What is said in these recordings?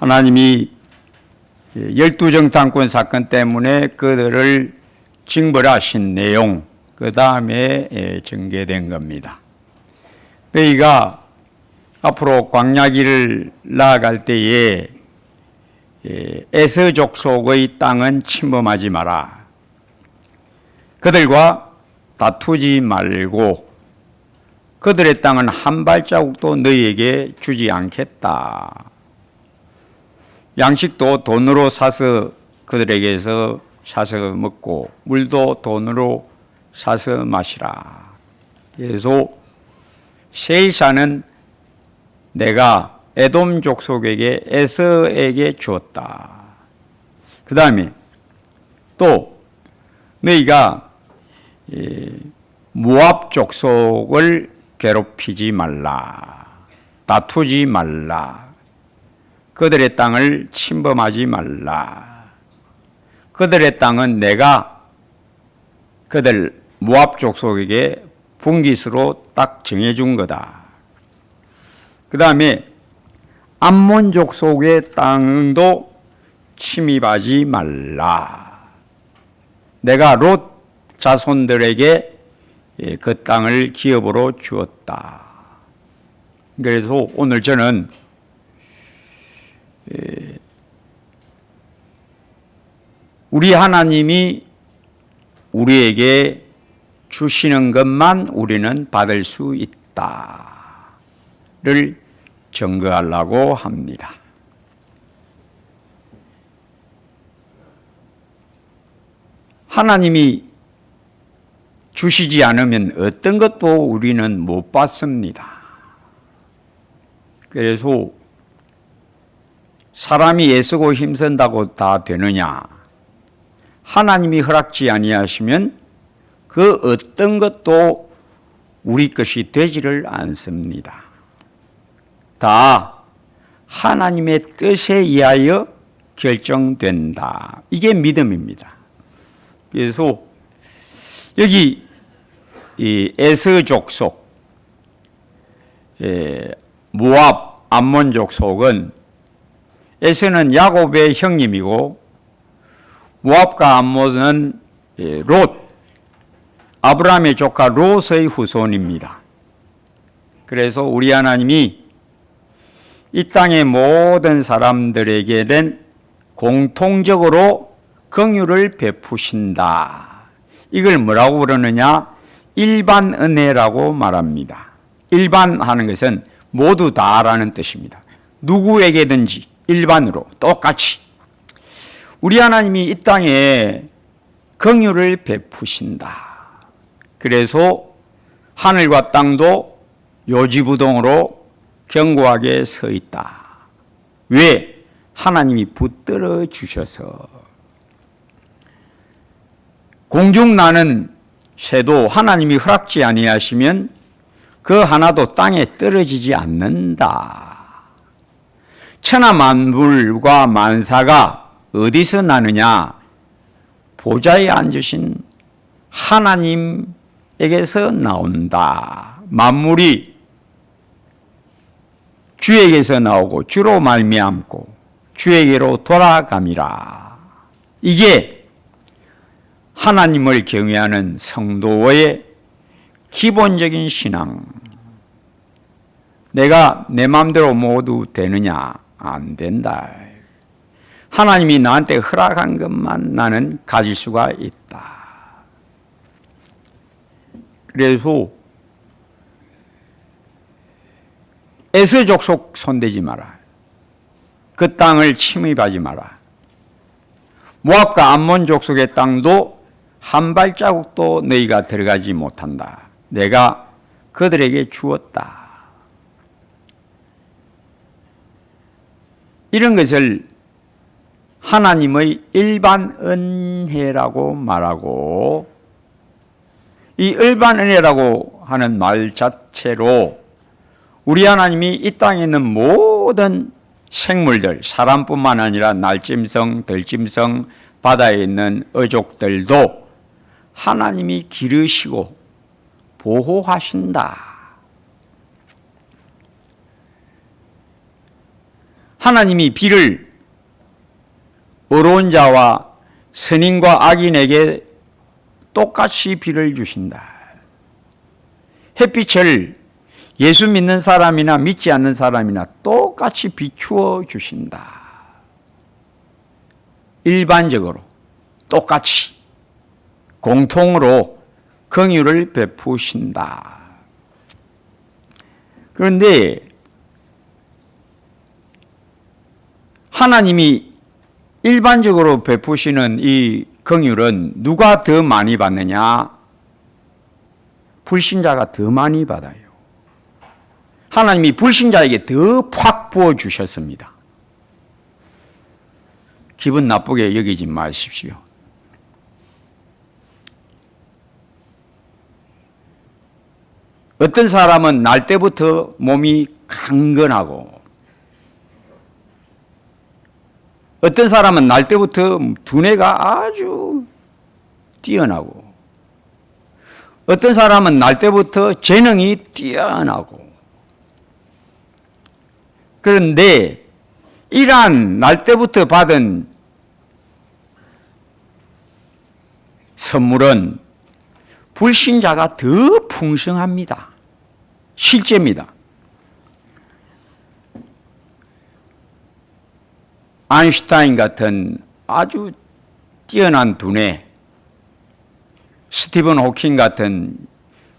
하나님이 12정탐꾼 사건 때문에 그들을 징벌하신 내용, 그 다음에 전개된 겁니다. 너희가 앞으로 광야길을 나아갈 때에 에서 족속의 땅은 침범하지 마라. 그들과 다투지 말고 그들의 땅은 한 발자국도 너희에게 주지 않겠다. 양식도 돈으로 사서 그들에게서 사서 먹고 물도 돈으로 사서 마시라. 그래서 세일사는 내가 에돔 족속에게 에서에게 주었다. 그 다음에 또 너희가 모압 족속을 괴롭히지 말라. 다투지 말라. 그들의 땅을 침범하지 말라. 그들의 땅은 내가 그들 모압 족속에게 분깃으로 딱 정해준 거다. 그 다음에 암몬 족속의 땅도 침입하지 말라. 내가 롯 자손들에게 그 땅을 기업으로 주었다. 그래서 오늘 저는 우리 하나님이 우리에게 주시는 것만 우리는 받을 수 있다를 증거하려고 합니다. 하나님이 주시지 않으면 어떤 것도 우리는 못 받습니다. 그래서 사람이 애쓰고 힘쓴다고 다 되느냐? 하나님이 허락지 아니하시면 그 어떤 것도 우리 것이 되지를 않습니다. 다 하나님의 뜻에 의하여 결정된다. 이게 믿음입니다. 그래서 여기 이 에서 족속, 모압, 암몬 족속은 에서는 야곱의 형님이고 모압과 암몬은 롯, 아브라함의 조카 롯의 후손입니다. 그래서 우리 하나님이 이 땅의 모든 사람들에게는 공통적으로 긍휼을 베푸신다. 이걸 뭐라고 그러느냐? 일반 은혜라고 말합니다. 일반 하는 것은 모두 다라는 뜻입니다. 누구에게든지 일반으로 똑같이 우리 하나님이 이 땅에 긍휼을 베푸신다. 그래서 하늘과 땅도 요지부동으로 견고하게 서 있다. 왜? 하나님이 붙들어 주셔서. 공중 나는 새도 하나님이 허락지 아니하시면 그 하나도 땅에 떨어지지 않는다. 천하 만물과 만사가 어디서 나느냐? 보좌에 앉으신 하나님에게서 나온다. 만물이 주에게서 나오고 주로 말미암고 주에게로 돌아감이라. 이게 하나님을 경외하는 성도의 기본적인 신앙. 내가 내 마음대로 모두 되느냐? 안 된다. 하나님이 나한테 허락한 것만 나는 가질 수가 있다. 그래서 에서 족속 손대지 마라. 그 땅을 침입하지 마라. 모압과 암몬 족속의 땅도 한 발자국도 너희가 들어가지 못한다. 내가 그들에게 주었다. 이런 것을 하나님의 일반 은혜라고 말하고, 이 일반 은혜라고 하는 말 자체로 우리 하나님이 이 땅에 있는 모든 생물들, 사람뿐만 아니라 날짐승, 들짐승, 바다에 있는 어족들도 하나님이 기르시고 보호하신다. 하나님이 비를 의로운 자와 선인과 악인에게 똑같이 비를 주신다. 햇빛을 예수 믿는 사람이나 믿지 않는 사람이나 똑같이 비추어 주신다. 일반적으로 똑같이 공통으로 긍휼을 베푸신다. 그런데 하나님이 일반적으로 베푸시는 이 긍휼은 누가 더 많이 받느냐? 불신자가 더 많이 받아요. 하나님이 불신자에게 더 팍 부어 주셨습니다. 기분 나쁘게 여기지 마십시오. 어떤 사람은 날 때부터 몸이 강건하고, 어떤 사람은 날 때부터 두뇌가 아주 뛰어나고, 어떤 사람은 날 때부터 재능이 뛰어나고, 그런데 이러한 날 때부터 받은 선물은 불신자가 더 풍성합니다. 실제입니다. 아인슈타인 같은 아주 뛰어난 두뇌, 스티븐 호킹 같은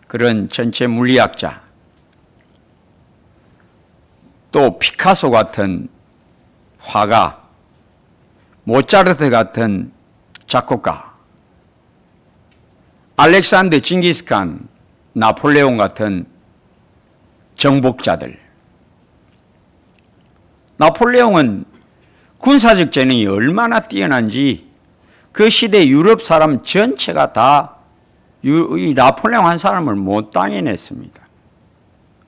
그런 전체 물리학자, 또 피카소 같은 화가, 모차르트 같은 작곡가, 알렉산더 징기스칸, 나폴레옹 같은 정복자들. 나폴레옹은 군사적 재능이 얼마나 뛰어난지 그 시대 유럽 사람 전체가 다 이 나폴레옹 한 사람을 못 당해냈습니다.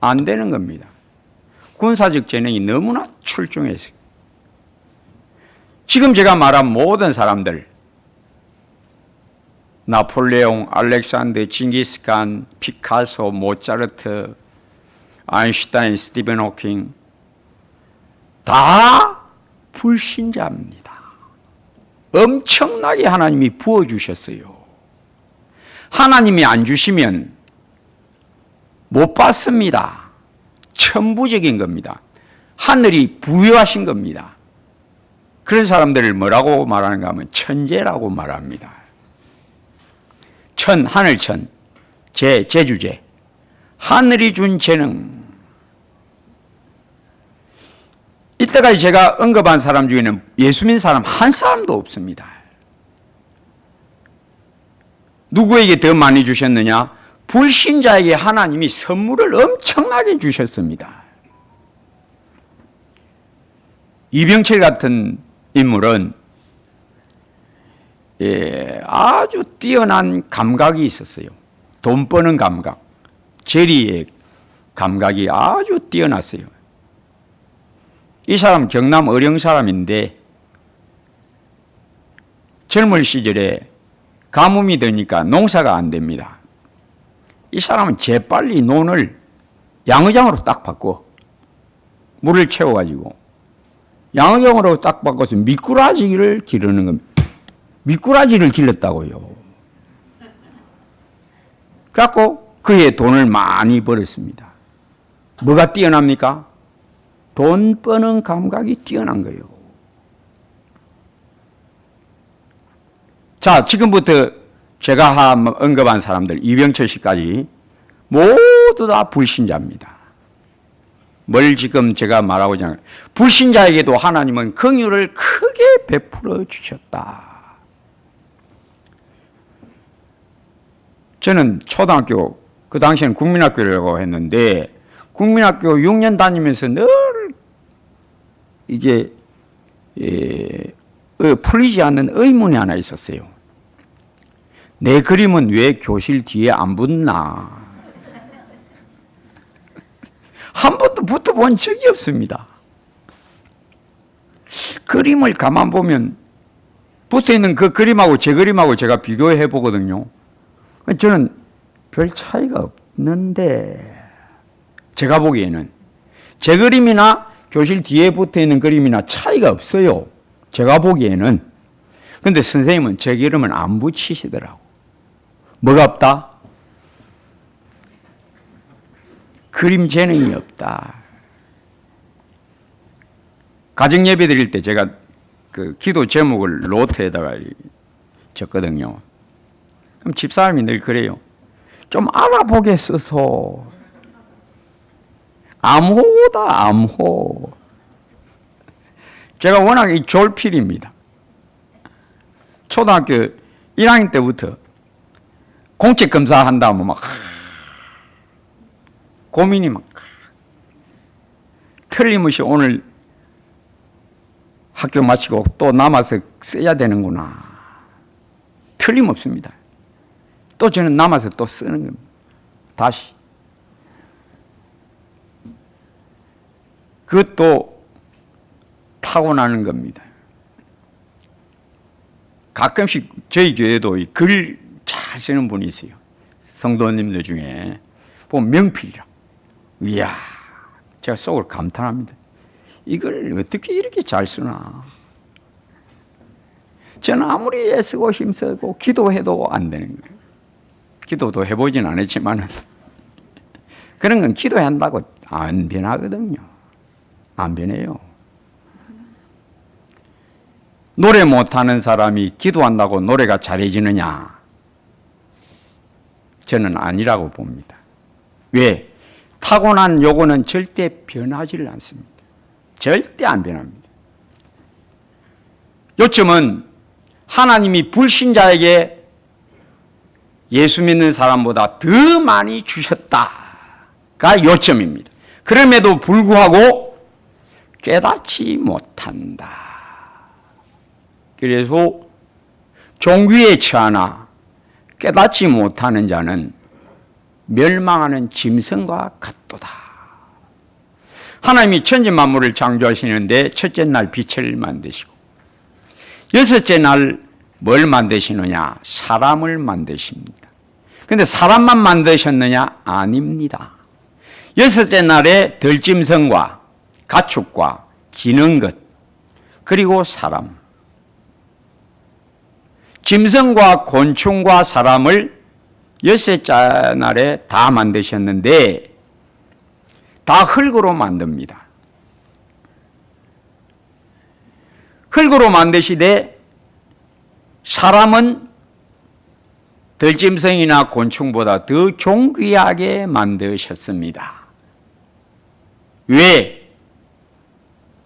안 되는 겁니다. 군사적 재능이 너무나 출중했어요. 지금 제가 말한 모든 사람들, 나폴레옹, 알렉산더 징기스칸, 피카소, 모차르트, 아인슈타인, 스티븐 호킹, 다 불신자입니다. 엄청나게 하나님이 부어주셨어요. 하나님이 안 주시면 못 받습니다. 천부적인 겁니다. 하늘이 부여하신 겁니다. 그런 사람들을 뭐라고 말하는가 하면 천재라고 말합니다. 하늘천, 제주제, 하늘이 준 재능. 이때까지 제가 언급한 사람 중에는 예수 믿는 사람 한 사람도 없습니다. 누구에게 더 많이 주셨느냐? 불신자에게 하나님이 선물을 엄청나게 주셨습니다. 이병철 같은 인물은 아주 뛰어난 감각이 있었어요. 돈 버는 감각, 재리의 감각이 아주 뛰어났어요. 이 사람 경남 어령 사람인데 젊은 시절에 가뭄이 되니까 농사가 안 됩니다. 이 사람은 재빨리 논을 양의장으로 딱 바꿔 물을 채워가지고 양의장으로 딱 바꿔서 미꾸라지를 기르는 겁니다. 미꾸라지를 길렀다고요. 그래갖고 그의 돈을 많이 벌었습니다. 뭐가 뛰어납니까? 돈 버는 감각이 뛰어난 거예요. 자, 지금부터 제가 언급한 사람들, 이병철 씨까지 모두 다 불신자입니다. 뭘 지금 제가 말하고자 하는, 불신자에게도 하나님은 긍휼을 크게 베풀어 주셨다. 저는 초등학교, 그 당시에는 국민학교라고 했는데, 국민학교 6년 다니면서 늘 이게 풀리지 않는 의문이 하나 있었어요. 내 그림은 왜 교실 뒤에 안 붙나? 한 번도 붙어본 적이 없습니다. 그림을 가만 보면 붙어있는 그 그림하고 제 그림하고 제가 비교해 보거든요. 저는 별 차이가 없는데, 제가 보기에는 제 그림이나 교실 뒤에 붙어 있는 그림이나 차이가 없어요. 제가 보기에는. 근데 선생님은 제 그림은 안 붙이시더라고. 뭐가 없다? 그림 재능이 없다. 가정 예배 드릴 때 제가 그 기도 제목을 노트에다가 적거든요. 그럼 집사람이 늘 그래요. 좀 알아보게 써서. 암호다, 암호. 제가 워낙 졸필입니다. 초등학교 1학년 때부터 공책 검사한다면 막 고민이 막 틀림없이 오늘 학교 마치고 또 남아서 써야 되는구나. 틀림없습니다. 또 저는 남아서 또 쓰는 겁니다. 다시. 그것도 타고나는 겁니다. 가끔씩 저희 교회도 글 잘 쓰는 분이 있어요. 성도님들 중에. 보면 명필이라. 이야, 제가 속으로 감탄합니다. 이걸 어떻게 이렇게 잘 쓰나. 저는 아무리 애쓰고 힘쓰고 기도해도 안 되는 거예요. 기도도 해보진 않았지만은 그런 건 기도해야 한다고 안 변하거든요. 안 변해요. 노래 못하는 사람이 기도한다고 노래가 잘해지느냐? 저는 아니라고 봅니다. 왜? 타고난 요거는 절대 변하지를 않습니다. 절대 안 변합니다. 요점은 하나님이 불신자에게 예수 믿는 사람보다 더 많이 주셨다가 요점입니다. 그럼에도 불구하고 깨닫지 못한다. 그래서 종귀에 처하나 깨닫지 못하는 자는 멸망하는 짐승과 같도다. 하나님이 천지 만물을 창조하시는데 첫째 날 빛을 만드시고 여섯째 날 뭘 만드시느냐? 사람을 만드십니다. 그런데 사람만 만드셨느냐? 아닙니다. 여섯째 날에 들짐승과 가축과 기는 것 그리고 사람, 짐승과 곤충과 사람을 여섯째 날에 다 만드셨는데 다 흙으로 만듭니다. 흙으로 만드시되 사람은 들짐승이나 곤충보다 더 존귀하게 만드셨습니다. 왜?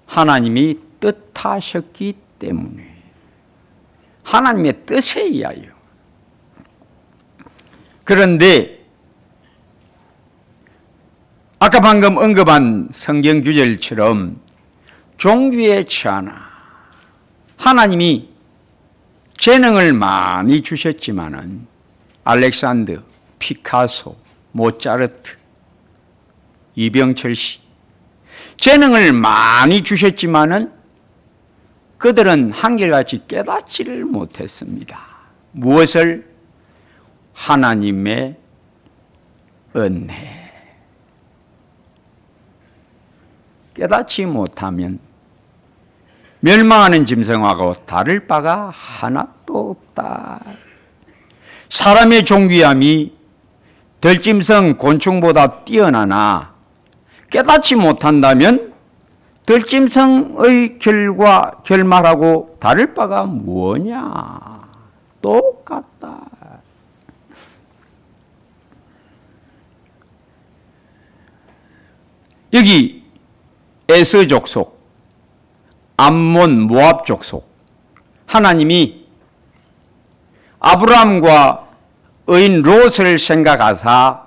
하나님이 뜻하셨기 때문에. 하나님의 뜻에 의하여. 그런데 아까 방금 언급한 성경 구절처럼 종귀에 처하나 하나님이 재능을 많이 주셨지만은 알렉산더, 피카소, 모차르트, 이병철 씨 재능을 많이 주셨지만은 그들은 한결같이 깨닫지를 못했습니다. 무엇을? 하나님의 은혜. 깨닫지 못하면 멸망하는 짐승하고 다를 바가 하나도 없다. 사람의 존귀함이 들짐승, 곤충보다 뛰어나나 깨닫지 못한다면 들짐승의 결말하고 다를 바가 뭐냐? 똑같다. 여기 에서 족속, 암몬 모압 족속, 하나님이 아브라함과 의인 롯을 생각하사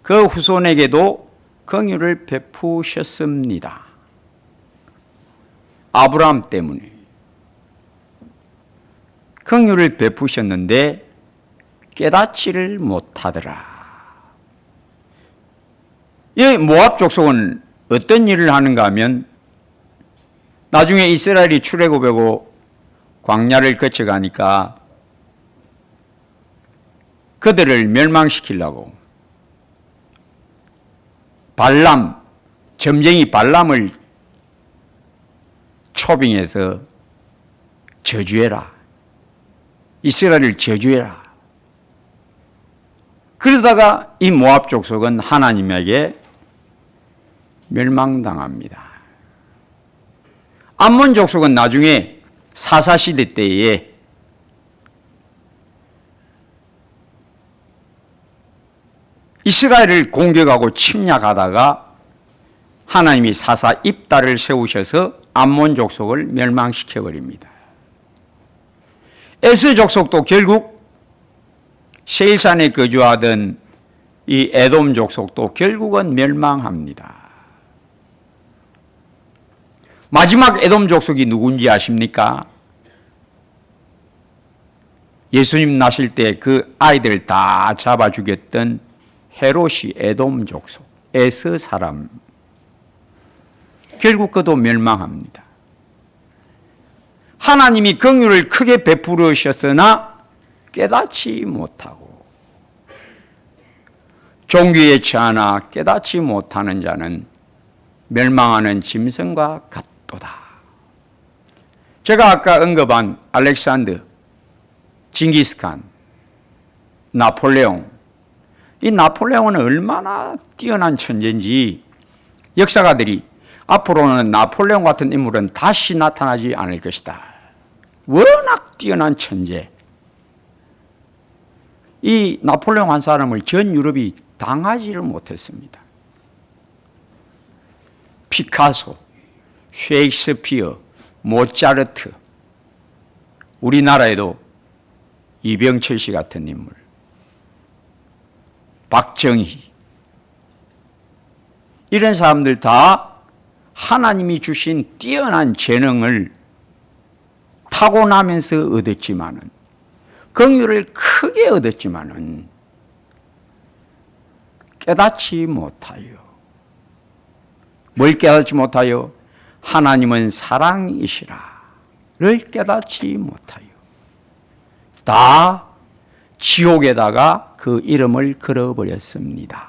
그 후손에게도 긍휼을 베푸셨습니다. 아브라함 때문에 긍휼을 베푸셨는데 깨닫지를 못하더라. 이 모압 족속은 어떤 일을 하는가 하면 나중에 이스라엘이 출애굽하고 광야를 거쳐가니까 그들을 멸망시키려고 발람, 점쟁이 발람을 초빙해서 저주해라. 이스라엘을 저주해라. 그러다가 이 모압 족속은 하나님에게 멸망당합니다. 암몬 족속은 나중에 사사시대 때에 이스라엘을 공격하고 침략하다가 하나님이 사사 입다를 세우셔서 암몬 족속을 멸망시켜버립니다. 에스 족속도 결국 세일산에 거주하던 이 에돔 족속도 결국은 멸망합니다. 마지막 에돔 족속이 누군지 아십니까? 예수님 나실 때 그 아이들 다 잡아 죽였던 헤롯이 에돔 족속, 에스 사람. 결국 그도 멸망합니다. 하나님이 긍휼을 크게 베풀으셨으나 깨닫지 못하고 종교에 처하나 깨닫지 못하는 자는 멸망하는 짐승과 같도다. 제가 아까 언급한 알렉산더, 징기스칸, 나폴레옹, 이 나폴레옹은 얼마나 뛰어난 천재인지 역사가들이 앞으로는 나폴레옹 같은 인물은 다시 나타나지 않을 것이다. 워낙 뛰어난 천재. 이 나폴레옹 한 사람을 전 유럽이 당하지를 못했습니다. 피카소, 셰익스피어, 모차르트, 우리나라에도 이병철 씨 같은 인물, 박정희, 이런 사람들 다 하나님이 주신 뛰어난 재능을 타고나면서 얻었지만은, 긍휼을 크게 얻었지만은 깨닫지 못하여. 뭘 깨닫지 못하여? 하나님은 사랑이시라를 깨닫지 못하여 다 지옥에다가 그 이름을 걸어버렸습니다.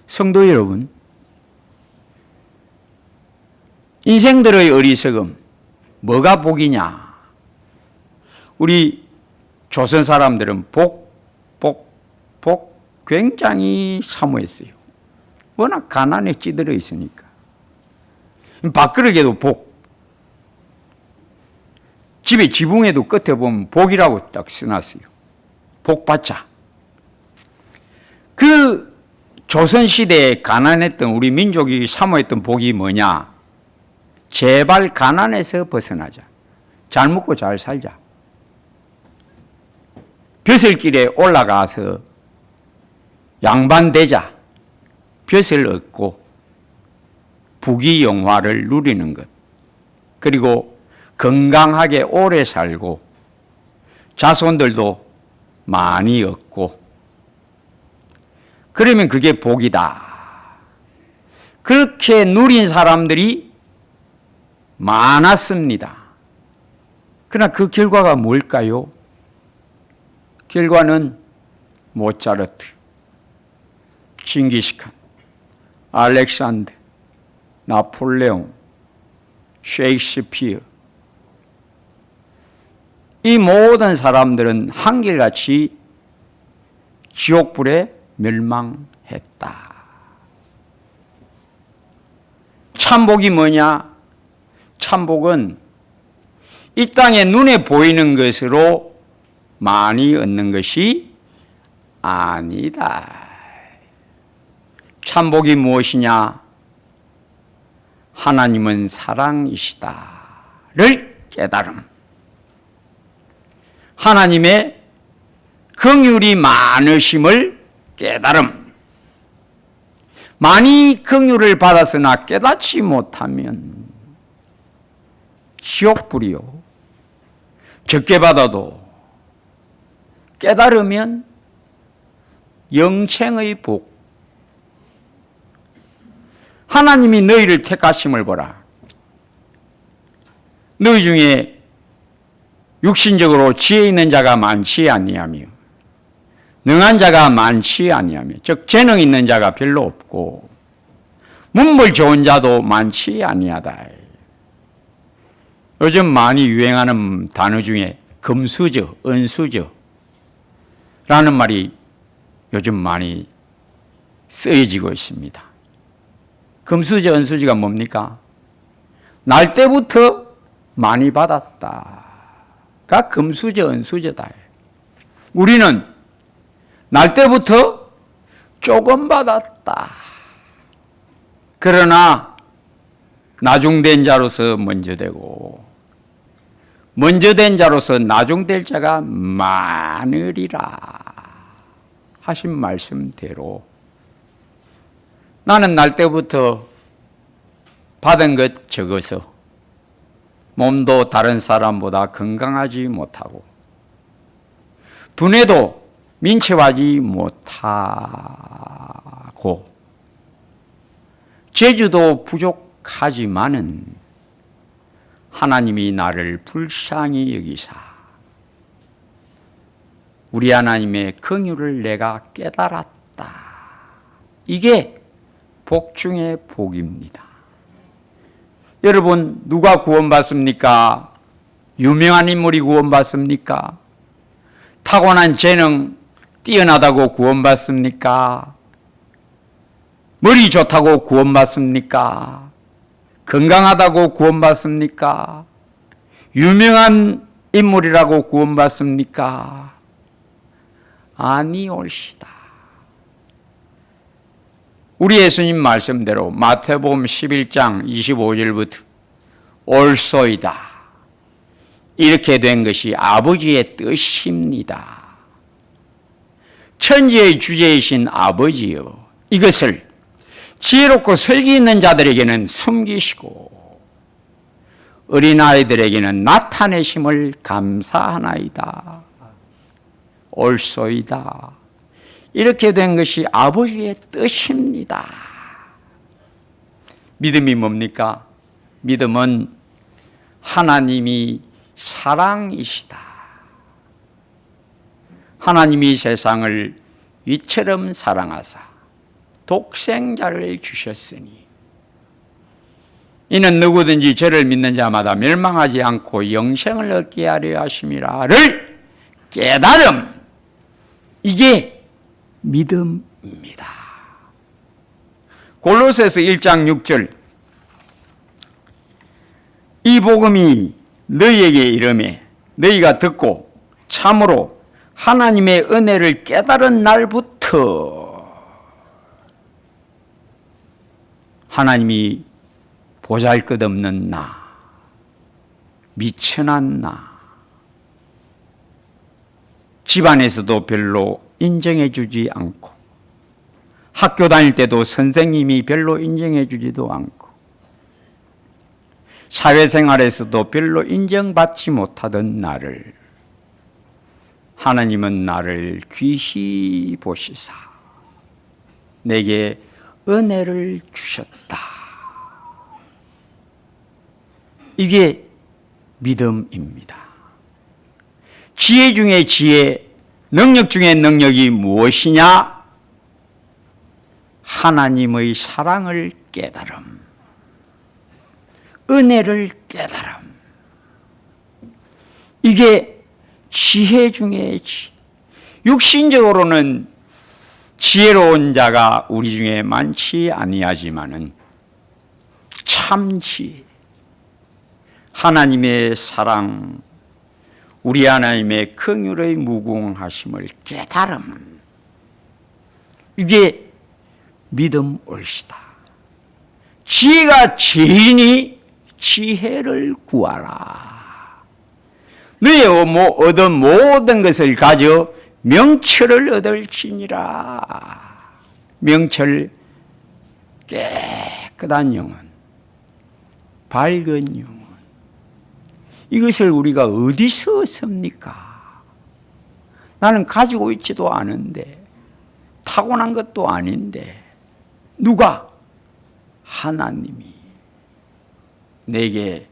성도 여러분, 인생들의 어리석음, 뭐가 복이냐? 우리 조선 사람들은 복 굉장히 사모했어요. 워낙 가난에 찌들어 있으니까. 밥그릇에도 복, 집에 지붕에도 끝에 보면 복이라고 딱 써놨어요. 복 받자. 그 조선시대에 가난했던 우리 민족이 사모했던 복이 뭐냐? 제발 가난에서 벗어나자. 잘 먹고 잘 살자. 벼슬길에 올라가서 양반되자. 벼슬 얻고 부귀영화를 누리는 것. 그리고 건강하게 오래 살고 자손들도 많이 얻고, 그러면 그게 복이다. 그렇게 누린 사람들이 많았습니다. 그러나 그 결과가 뭘까요? 결과는 모차르트, 징기스칸, 알렉산더, 나폴레옹, 셰익스피어, 이 모든 사람들은 한결같이 지옥불에 멸망했다. 참복이 뭐냐? 참복은 이 땅에 눈에 보이는 것으로 많이 얻는 것이 아니다. 참복이 무엇이냐? 하나님은 사랑이시다를 깨달음. 하나님의 긍휼이 많으심을 깨달음. 많이 긍휼을 받았으나 깨닫지 못하면 지옥불이요. 적게 받아도 깨달으면 영생의 복. 하나님이 너희를 택하심을 보라. 너희 중에 육신적으로 지혜 있는 자가 많지 아니하며 능한 자가 많지 아니하며, 즉 재능 있는 자가 별로 없고 문벌 좋은 자도 많지 아니하다. 요즘 많이 유행하는 단어 중에 금수저, 은수저 라는 말이 요즘 많이 쓰여지고 있습니다. 금수저, 은수저가 뭡니까? 날 때부터 많이 받았다가 금수저, 은수저다. 우리는 날 때부터 조금 받았다. 그러나 나중된 자로서 먼저 되고 먼저 된 자로서 나중될 자가 많으리라 하신 말씀대로 나는 날 때부터 받은 것 적어서 몸도 다른 사람보다 건강하지 못하고 두뇌도 민첩하지 못하고 재주도 부족하지만은 하나님이 나를 불쌍히 여기사 우리 하나님의 긍휼을 내가 깨달았다. 이게 복 중의 복입니다. 여러분, 누가 구원받습니까? 유명한 인물이 구원받습니까? 타고난 재능 뛰어나다고 구원받습니까? 머리 좋다고 구원받습니까? 건강하다고 구원받습니까? 유명한 인물이라고 구원받습니까? 아니올시다. 우리 예수님 말씀대로 마태복음 11장 25절부터 옳소이다. 이렇게 된 것이 아버지의 뜻입니다. 천지의 주제이신 아버지여, 이것을 지혜롭고 설기 있는 자들에게는 숨기시고 어린아이들에게는 나타내심을 감사하나이다. 옳소이다. 이렇게 된 것이 아버지의 뜻입니다. 믿음이 뭡니까? 믿음은 하나님이 사랑이시다. 하나님이 세상을 이처럼 사랑하사 독생자를 주셨으니 이는 누구든지 저를 믿는 자마다 멸망하지 않고 영생을 얻게 하려 하심이라를 깨달음. 이게 믿음입니다. 골로새서 1장 6절 이 복음이 너희에게 이르매 너희가 듣고 참으로 하나님의 은혜를 깨달은 날부터 하나님이 보잘것없는 나, 미천한 나, 집안에서도 별로 인정해 주지 않고 학교 다닐 때도 선생님이 별로 인정해 주지도 않고 사회생활에서도 별로 인정받지 못하던 나를 하나님은 나를 귀히 보시사 내게 은혜를 주셨다. 이게 믿음입니다. 지혜 중에 지혜, 능력 중에 능력이 무엇이냐? 하나님의 사랑을 깨달음, 은혜를 깨달음. 이게 지혜 중에 지혜. 육신적으로는 지혜로운 자가 우리 중에 많지 아니하지만은 참 지혜, 하나님의 사랑, 우리 하나님의 긍휼의 무궁하심을 깨달음. 이게 믿음 옳시다. 지혜가 제일이니 지혜를 구하라. 너희 얻은 모든 것을 가져 명철을 얻을지니라. 명철, 깨끗한 영혼, 밝은 영혼. 이것을 우리가 어디서 얻습니까? 나는 가지고 있지도 않은데, 타고난 것도 아닌데, 누가? 하나님이 내게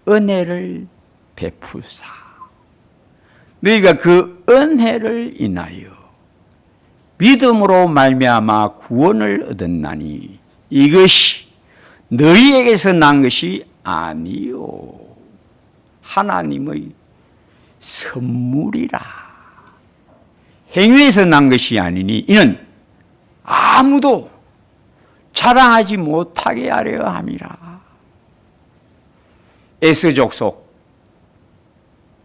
은혜를 베푸사 너희가 그 은혜를 인하여 믿음으로 말미암아 구원을 얻었나니 이것이 너희에게서 난 것이 아니요 하나님의 선물이라. 행위에서 난 것이 아니니 이는 아무도 자랑하지 못하게 하려 함이라. 에서 족속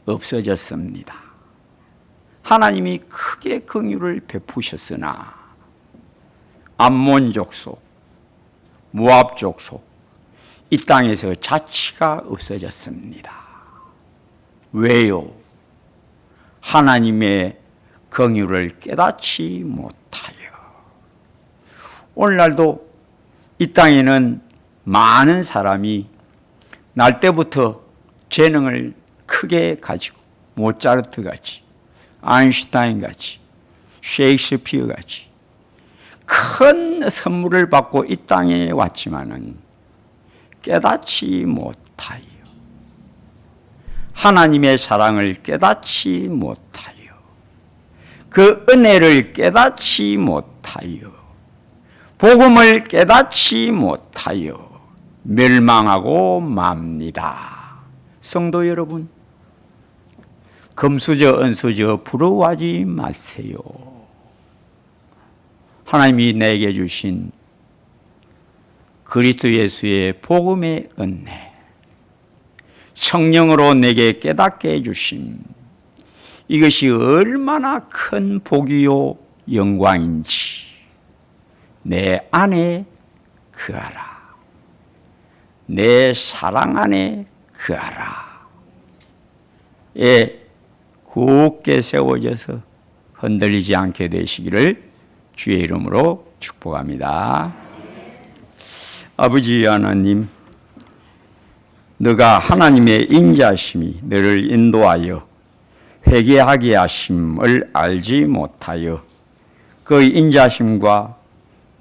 없어졌습니다. 하나님이 크게 긍휼을 베푸셨으나 암몬 족속, 모압 족속 이 땅에서 자치가 없어졌습니다. 왜요? 하나님의 긍휼을 깨닫지 못하여. 오늘날도 이 땅에는 많은 사람이 날 때부터 재능을 크게 가지고 모차르트 같이, 아인슈타인 같이, 셰익스피어 같이 큰 선물을 받고 이 땅에 왔지만은 깨닫지 못하여, 하나님의 사랑을 깨닫지 못하여, 그 은혜를 깨닫지 못하여, 복음을 깨닫지 못하여 멸망하고 맙니다. 성도 여러분, 금수저 은수저 부러워하지 마세요. 하나님이 내게 주신 그리스도 예수의 복음의 은혜, 성령으로 내게 깨닫게 해주심, 이것이 얼마나 큰 복이요 영광인지 내 안에 그하라. 내 사랑 안에 그하라. 예, 굳게 세워져서 흔들리지 않게 되시기를 주의 이름으로 축복합니다. 아버지 하나님, 너가 하나님의 인자심이 너를 인도하여 회개하게 하심을 알지 못하여 그 인자심과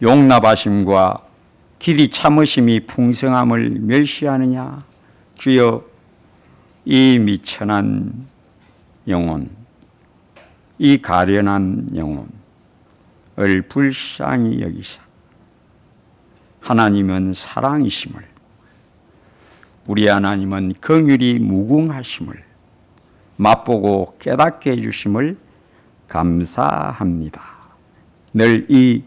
용납하심과 길이 참으심이 풍성함을 멸시하느냐. 주여, 이 미천한 영혼, 이 가련한 영혼을 불쌍히 여기사 하나님은 사랑이심을, 우리 하나님은 긍휼이 무궁하심을 맛보고 깨닫게 해주심을 감사합니다. 늘 이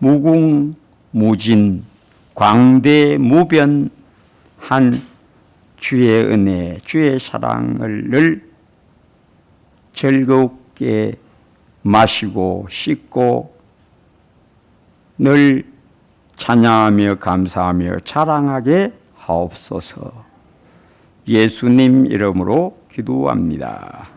무궁무진 광대무변한 주의 은혜, 주의 사랑을 늘 즐겁게 마시고 씻고 늘 찬양하며 감사하며 자랑하게 하옵소서. 예수님 이름으로 기도합니다.